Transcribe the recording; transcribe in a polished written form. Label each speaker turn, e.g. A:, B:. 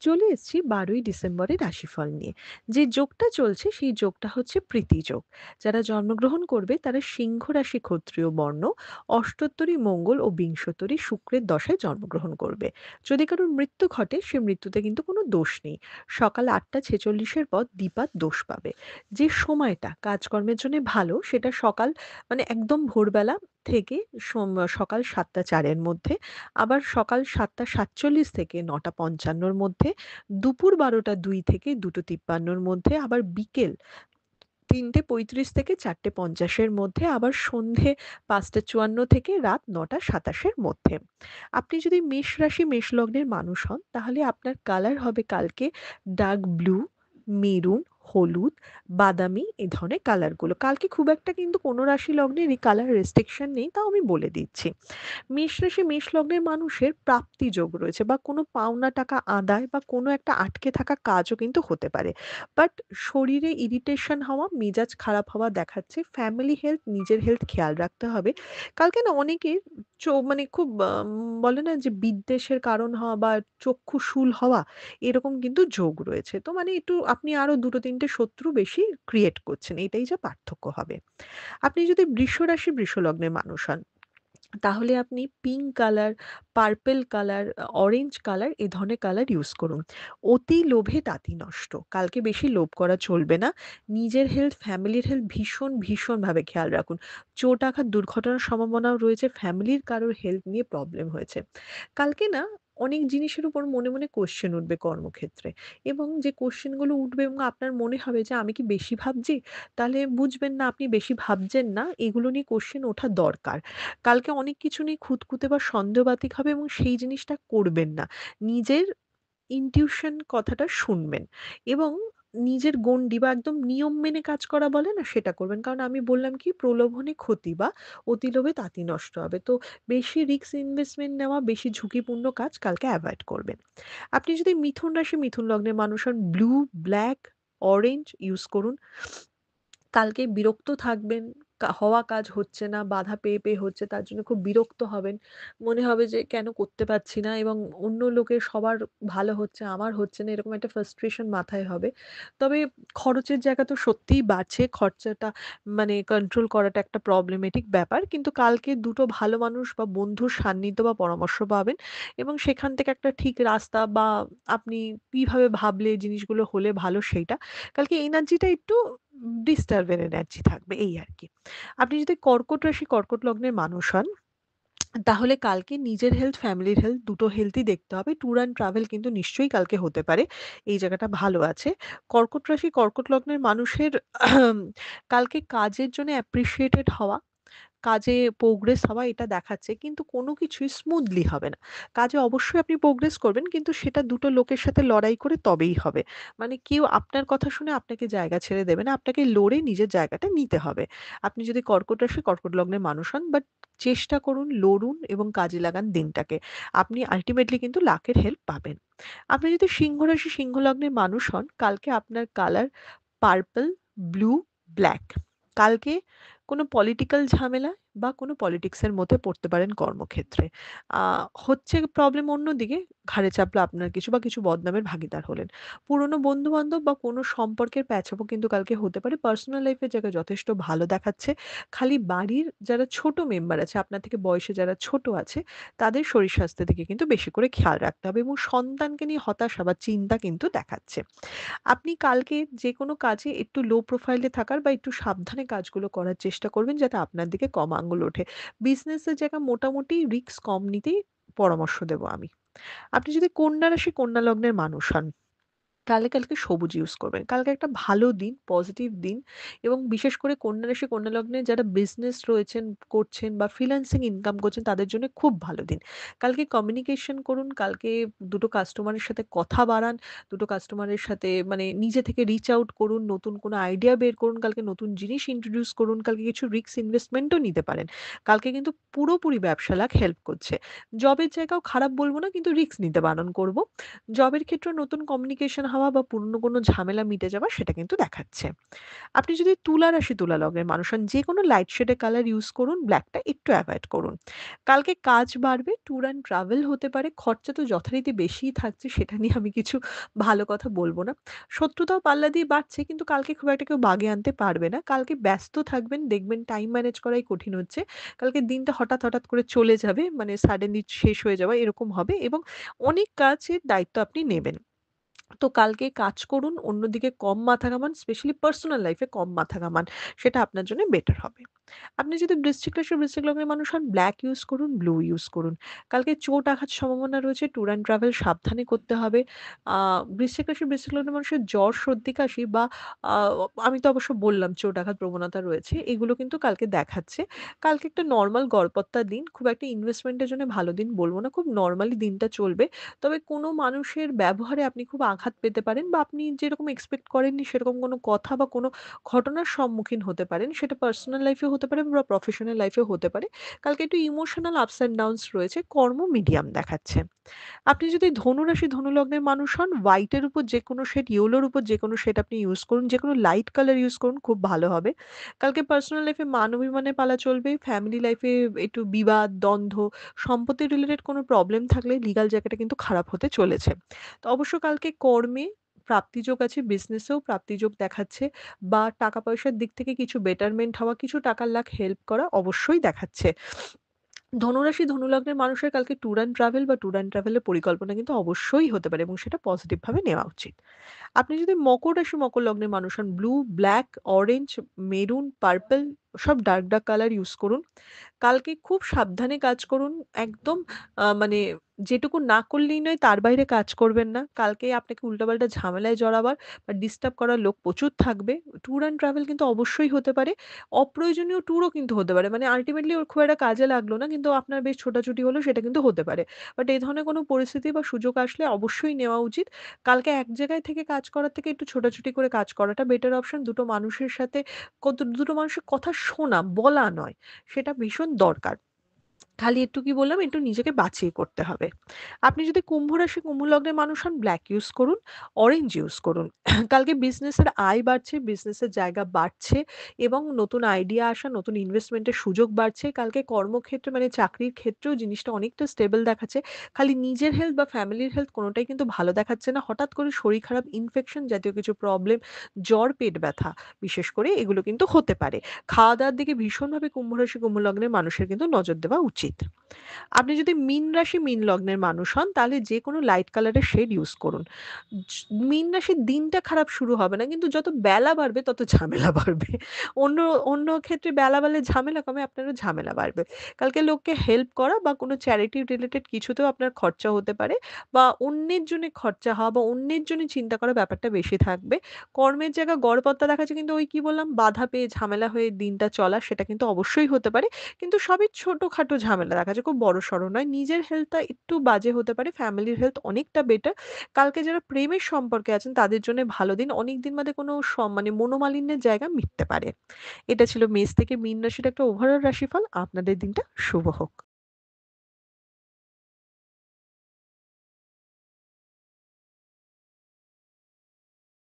A: চলে এসেছি ১২ই ডিসেম্বরের রাশিফল নিয়ে। যে যোগটা চলছে সেই যোগটা হচ্ছে প্রীতি যোগ। যারা জন্মগ্রহণ করবে তারা সিংহ রাশি ক্ষত্রিয় বর্ণ, অষ্টোত্তরী মঙ্গল ও বিংশোত্তরী শুক্রের দশায় জন্মগ্রহণ করবে। যদি কারোর মৃত্যু ঘটে সে মৃত্যুতে কিন্তু কোনো দোষ নেই। সকাল ৮টা ৪৬ এর পর দিপাত দোষ পাবে। যে সময়টা কাজকর্মের জন্য ভালো সেটা সকাল মানে একদম ভোরবেলা থেকে সকাল ৭টা ৪ এর মধ্যে, আবার সকাল ৭টা ৪৭ থেকে ৯টা ৫৫ র মধ্যে, দুপুর ১২টা ২ থেকে ২টো ৫৩ র মধ্যে, আবার বিকেল ৩টে ৩৫ থেকে ৪টে ৫০ এর মধ্যে, আবার সন্ধে ৫টা ৫৪ থেকে রাত ৯টা ২৭ এর মধ্যে। আপনি যদি মেষ রাশি মেষ লগ্নের মানুষ হন তাহলে আপনার কালার হবে কালকে ডার্ক ব্লু, মেরুন, হলুদ, বাদামি এই ধরনের কালারগুলো। কালকে খুব একটা কিন্তু কোনো রাশি লগ্নেরই কালার রেস্ট্রিকশন নেই, তাও আমি বলে দিচ্ছি। মেষ রাশি মেষ লগ্নের মানুষের প্রাপ্তি যোগ রয়েছে বা কোনো পাওনা টাকা আদায় বা কোনো একটা আটকে থাকা কাজও কিন্তু হতে পারে। বাট শরীরে ইরিটেশন হওয়া, মেজাজ খারাপ হওয়া দেখাচ্ছে। ফ্যামিলি হেলথ, নিজের হেলথ খেয়াল রাখতে হবে। কালকে না অনেকের মানে খুব বলে না যে বিদ্বেষের কারণ হওয়া বা চক্ষুশূল হওয়া, এরকম কিন্তু যোগ রয়েছে। তো মানে একটু আপনি আরো ২টো ৩টে শত্রু বেশি ক্রিয়েট করছেন। এটাই যা পার্থক্য হবে। আপনি যদি বৃষ রাশি বৃষ লগ্নের মানুষ হন তাহলে আপনি pink colour, purple colour, orange colour এ ধরনের কালার ইউজ করুন। অতি লোভে তাঁতি নষ্ট। কালকে বেশি লোভ করা চলবে না। নিজের হেলথ, ফ্যামিলির হেলথ ভীষণভাবে খেয়াল রাখুন। চোট আঘাত দুর্ঘটনার সম্ভাবনাও রয়েছে। ফ্যামিলির কারোর হেলথ নিয়ে প্রবলেম হয়েছে। কালকে না অনেক জিনিসের উপর মনে কোয়েশ্চেন উঠবে কর্মক্ষেত্রে, এবং যে কোয়েশ্চেন গুলো উঠবে এবং আপনার মনে হবে যে আমি কি বেশি ভাবছি? তাহলে বুঝবেন না আপনি বেশি ভাবছেন না। এগুলো নিয়ে কোয়েশ্চেন ওঠা দরকার। কালকে অনেক কিছু নিয়ে খুঁতখুঁতে বা সন্দেহবাতিক হবে এবং সেই জিনিসটা করবেন না। নিজের ইনটিউশন কথাটা শুনবেন এবং নিজের গণ্ডি বা একদম নিয়ম মেনে কাজ করা বলে না সেটা করবেন। কারণ আমি বললাম কি প্রলোভনে ক্ষতি বা অতি লোভে তাঁতি নষ্ট হবে। তো বেশি রিস্ক ইনভেস্টমেন্ট নেওয়া, বেশি ঝুঁকিপূর্ণ কাজ কালকে এভয়েড করবেন। আপনি যদি মিথুন রাশি মিথুন লগ্নের মানুষ হন, ব্লু, ব্লাক, অরেঞ্জ ইউজ করুন। কালকে বিরক্ত থাকবেন, হওয়া কাজ হচ্ছে না, বাধা পেয়ে হচ্ছে, তার জন্য খুব বিরক্ত হবেন। মনে হবে যে কেন করতে পারছি না, এবং অন্য লোকের সবার ভালো হচ্ছে, আমার হচ্ছে না, এরকম একটা frustration মাথায় হবে। তবে খরচের জায়গা তো সত্যিই বাড়ছে। খরচাটা মানে কন্ট্রোল করাটা একটা প্রবলেমেটিক ব্যাপার। কিন্তু কালকে দুটো ভালো মানুষ বা বন্ধুর সান্নিধ্য বা পরামর্শ পাবেন এবং সেখান থেকে একটা ঠিক রাস্তা বা আপনি কিভাবে ভাবলে জিনিসগুলো হলে ভালো সেইটা। কালকে এনার্জিটা একটু ডিস্টার্ব এর এনার্জি থাকবে এই আরকি। আপনি যদি কর্কট রাশি কর্কট লগ্নের মানুষ হন, তাহলে কালকে নিজের হেলথ, ফ্যামিলির হেলথ দুটো হেলথই দেখতে হবে। ট্যুর অ্যান্ড ট্রাভেল কিন্তু নিশ্চয়ই কালকে হতে পারে। এই জায়গাটা ভালো আছে। কর্কট রাশি কর্কট লগ্নের মানুষের কালকে কাজের জন্য অ্যাপ্রিশিয়েটেড হওয়া, কাজে প্রোগ্রেস হওয়া এটা দেখাচ্ছে, কিন্তু কোনো কিছুই স্মুথলি হবে না। কাজে অবশ্যই আপনি প্রোগ্রেস করবেন কিন্তু সেটা দুটো লোকের সাথে লড়াই করে তবেই হবে। মানে কেউ আপনার কথা শুনে আপনাকে জায়গা ছেড়ে দেবে না। আপনাকে লড়ে নিজের জায়গাটা নিতে হবে। আপনি যদি কর্কট রাশি কর্কট লগ্নের মানুষ হন, বাট চেষ্টা করুন, লড়ুন এবং কাজে লাগান দিনটাকে। আপনি আল্টিমেটলি কিন্তু লাকের হেল্প পাবেন। আপনি যদি সিংহ রাশি সিংহ লগ্নের মানুষ হন, কালকে আপনার কালার পার্পল, ব্লু, ব্লাক। কালকে কোনো পলিটিক্যাল ঝামেলা বা কোনো পলিটিক্স এর মধ্যে পড়তে পারেন কর্মক্ষেত্রে। আ হচ্ছে প্রবলেম অন্যদিকে, ঘাড়ে চাপলো আপনার কিছু বা কিছু বদনামের ভাগীদার হলেন। পুরনো বন্ধু-বান্ধব বা কোনো সম্পর্কের প্যাচ-আপও কিন্তু কালকে হতে পারে। পার্সোনাল লাইফ এর জায়গায় যথেষ্ট ভালো দেখাচ্ছে। খালি বাড়ির যারা ছোট মেম্বার আছে, আপনার থেকে বয়সে যারা ছোট আছে, তাদের শরীর স্বাস্থ্যের দিকে কিন্তু বেশি করে খেয়াল রাখতে হবে এবং সন্তানকে নিয়ে হতাশা বা চিন্তা কিন্তু দেখাচ্ছে। আপনি কালকে যেকোনো কাজে একটু লো প্রোফাইল এ থাকার বা একটু সাবধানে কাজগুলো করার চেষ্টা করবেন যাতে আপনার দিকে কম আঙ্গুল ওঠে। বিজনেসের জায়গায় মোটামুটি রিস্ক কম নিতেই পরামর্শ দেব আমি। আপনি যদি কন্যা রাশি কন্যা লগ্নের মানুষ হন, তাহলে কালকে সবুজ ইউজ করবেন। কালকে একটা ভালো দিন, পজিটিভ দিন, এবং বিশেষ করে কন্যা রাশি, কন্যা লগ্নে যারা বিজনেস রয়েছেন, করছেন বা ফ্রিল্যান্সিং ইনকাম করছেন তাদের জন্য খুব ভালো দিন। কালকে কমিউনিকেশন করুন, কালকে দুটো কাস্টমারের সাথে কথা বাড়ান, দুটো কাস্টমারের সাথে মানে নিজে থেকে রিচ আউট করুন, নতুন কোনো আইডিয়া বের করুন, কালকে নতুন জিনিস ইন্ট্রোডিউস করুন, কালকে কিছু রিস্ক ইনভেস্টমেন্টও নিতে পারেন। কালকে কিন্তু পুরোপুরি ব্যবসা লাখ হেল্প করছে। জবের জায়গাও খারাপ বলব না কিন্তু রিস্ক নিতে বারণ করব। জবের ক্ষেত্রেও নতুন কমিউনিকেশন হওয়া বা পুরনো কোনো ঝামেলা মিটে যাওয়া সেটা কিন্তু দেখাচ্ছে। আপনি যদি তুলা রাশি তুলা লগ্নের মানুষ হন, যেকোনো লাইট শেডের কালার ইউজ করুন, ব্ল্যাকটা একটু এভয়েড করুন। কালকে কাজ বাড়বে, ট্যুর অ্যান্ড ট্রাভেল হতে পারে। খরচা তো যথারীতি বেশিই থাকছে, সেটা নিয়ে আমি কিছু ভালো কথা বলব না। শত্রুতাও পাল্লা দিয়ে বাড়ছে, কিন্তু কালকে খুব একটা কেউ বাগে আনতে পারবে না। কালকে ব্যস্ত থাকবেন, দেখবেন টাইম ম্যানেজ করাই কঠিন হচ্ছে। কালকে দিনটা হঠাৎ করে চলে যাবে, মানে সাডেনলি শেষ হয়ে যাওয়া এরকম হবে এবং অনেক কাজের দায়িত্ব আপনি নেবেন। তো কালকে কাজ করুন, অন্যদিকে কম মাথা ঘামান, স্পেশালি পার্সোনাল লাইফ এ কম মাথা ঘামান। সেটা আপনার জন্য বেটার হবে। আপনি যদি বৃশ্চিক রাশি বৃশ্চিক লগ্নের মানুষ হন, ব্লাক ইউজ করুন, ব্লু ইউজ করুন। কালকে চোট আঘাত সম্ভাবনা রয়েছে, ট্যুর অ্যান্ড ট্রাভেল সাবধানে করতে হবে। আ বৃশ্চিক রাশি বৃশ্চিক লগ্নের মানুষের জ্বর, সর্দি, কাশি বা আ আমি তো অবশ্য বললাম চোট আঘাত প্রবণতা রয়েছে। এগুলো কিন্তু কালকে দেখাচ্ছে। কালকে একটা নরমাল গড়পত্তা দিন। খুব একটা ইনভেস্টমেন্ট এর জন্য ভালো দিন বলব না। খুব নরমালি দিনটা চলবে। তবে কোনো মানুষের ব্যবহারে আপনি খুব আঘাত পেতে পারেন বা আপনি যেরকম এক্সপেক্ট করেননি সেরকম কোনো কথা বা কোনো ঘটনার সম্মুখীন হতে পারেন। সেটা পার্সোনাল লাইফ এও হতে পারে বা প্রফেশনাল লাইফ এও হতে পারে। কালকে একটু ইমোশনাল আপস অ্যান্ড ডাউনস রয়েছে। কর্ম মিডিয়াম দেখাচ্ছে। আপনি যদি ধনুরাশি ধনু লগ্নের মানুষ হন, হোয়াইট এর উপর যেকোনো শেড, ইয়েলোর উপর যেকোনো শেড আপনি ইউজ করুন। যেকোনো লাইট কালার ইউজ করুন, খুব ভালো হবে। কালকে পার্সোনাল লাইফে মান অভিমানের পালা চলবে। ফ্যামিলি লাইফে একটু বিবাদ, দ্বন্দ্ব, সম্পত্তি রিলেটেড কোনো প্রবলেম থাকলে লিগ্যাল জায়গাটা কিন্তু খারাপ হতে চলেছে। তো অবশ্য কালকে কর্মে প্রাপ্তিযোগ আছে, বিজনেসেও প্রাপ্তিযোগ দেখাচ্ছে বা টাকা-পয়সার দিক থেকে কিছু বেটারমেন্ট হওয়া, কিছু টাকার লাখ হেল্প করা অবশ্যই দেখাচ্ছে। ধনুরাশি ধনু লগ্নের মানুষের কালকে ট্যুর অ্যান্ড ট্রাভেল বা ট্যুর অ্যান্ড ট্রাভেল এর পরিকল্পনা কিন্তু অবশ্যই হতে পারে এবং সেটা পজিটিভ ভাবে নেওয়া উচিত। আপনি যদি মকর রাশি মকর লগ্নের মানুষ হন, blue, black, orange, maroon, purple সব ডার্ক কালার ইউজ করুন। কালকে খুব সাবধানে কাজ করুন। একদম মানে যেটুকু না করলেই নয় তার বাইরে কাজ করবেন না। কালকে আপনাকে উল্টাপাল্টা ঝামেলায় জড়াবার বা ডিস্টার্ব করার লোক প্রচুর থাকবে। ট্যুর অ্যান্ড ট্রাভেল কিন্তু অবশ্যই হতে পারে। অপ্রয়োজনীয় ট্যুরও কিন্তু হতে পারে। মানে আল্টিমেটলি ওর খুব একটা কাজে লাগলো না। কিন্তু আপনার বেশ ছোটাছুটি হলো, সেটা কিন্তু হতে পারে। বাট এই ধরনের কোনো পরিস্থিতি বা সুযোগ আসলে অবশ্যই নেওয়া উচিত। কালকে এক জায়গায় থেকে কাজ করার থেকে একটু ছোটাছুটি করে কাজ করাটা বেটার অপশন। দুটো মানুষের সাথে দুটো মানুষের কথা শোনা, বলা নয়। সেটা ভীষণ দরকার। খালি একটু কি বললাম, একটু নিজেকে বাঁচিয়ে করতে হবে। আপনি যদি কুম্ভ রাশি কুম্ভ লগ্নের মানুষ হন, ব্লাক ইউজ করুন, অরেঞ্জ ইউজ করুন। কালকে বিজনেসের আয় বাড়ছে, বিজনেসের জায়গা বাড়ছে এবং নতুন আইডিয়া আসা, নতুন ইনভেস্টমেন্টের সুযোগ বাড়ছে। কালকে কর্মক্ষেত্রে মানে চাকরির ক্ষেত্রেও জিনিসটা অনেকটা স্টেবল দেখাচ্ছে। খালি নিজের হেলথ বা ফ্যামিলির হেলথ কোনটাই কিন্তু ভালো দেখাচ্ছে না। হঠাৎ করে শরীর খারাপ, ইনফেকশন জাতীয় কিছু প্রবলেম, জ্বর, পেট ব্যথা বিশেষ করে এগুলো কিন্তু হতে পারে। খাওয়া-দাওয়ার দিকে ভীষণভাবে কুম্ভ রাশি কুম্ভ লগ্নের মানুষের কিন্তু নজর দেওয়া উচিত। আপনি যদি মীন রাশি মীন লগ্নের মানুষ হন, তাহলে যেকোনো লাইট কালারের শেড ইউজ করুন। জ মীন রাশির দিনটা খারাপ শুরু হবে না, কিন্তু যত বেলা বাড়বে তত ঝামেলা বাড়বে। অন্য অন্য ক্ষেত্রে বেলা বাড়লে ঝামেলা কমে, আপনারও ঝামেলা বাড়বে। কালকে লোককে হেল্প করা বা কোনো চ্যারিটি রিলেটেড কিছুতেও আপনার খরচা হতে পারে বা অন্যের জন্য খরচা হওয়া বা অন্যের জন্য চিন্তা করার ব্যাপারটা বেশি থাকবে। কর্মের জায়গায় গড়পত্তা দেখাচ্ছে, কিন্তু ওই কি বললাম, বাধা পেয়ে ঝামেলা হয়ে দিনটা চলা সেটা কিন্তু অবশ্যই হতে পারে। কিন্তু সবই ছোটখাটো ঝামেলা দেখা যায়, খুব বড়সড় নয়। নিজের হেলথটা একটু বাজে হতে পারে, ফ্যামিলির হেলথ অনেকটা বেটার। কালকে যারা প্রেমের সম্পর্কে আছেন তাদের জন্য ভালো দিন। অনেকদিন বাদে কোনো মানে মনোমালিন্যের জায়গা মিটতে পারে। এটা ছিল মেষ থেকে মীন রাশির একটা ওভারঅল রাশিফল। আপনাদের দিনটা শুভ হোক।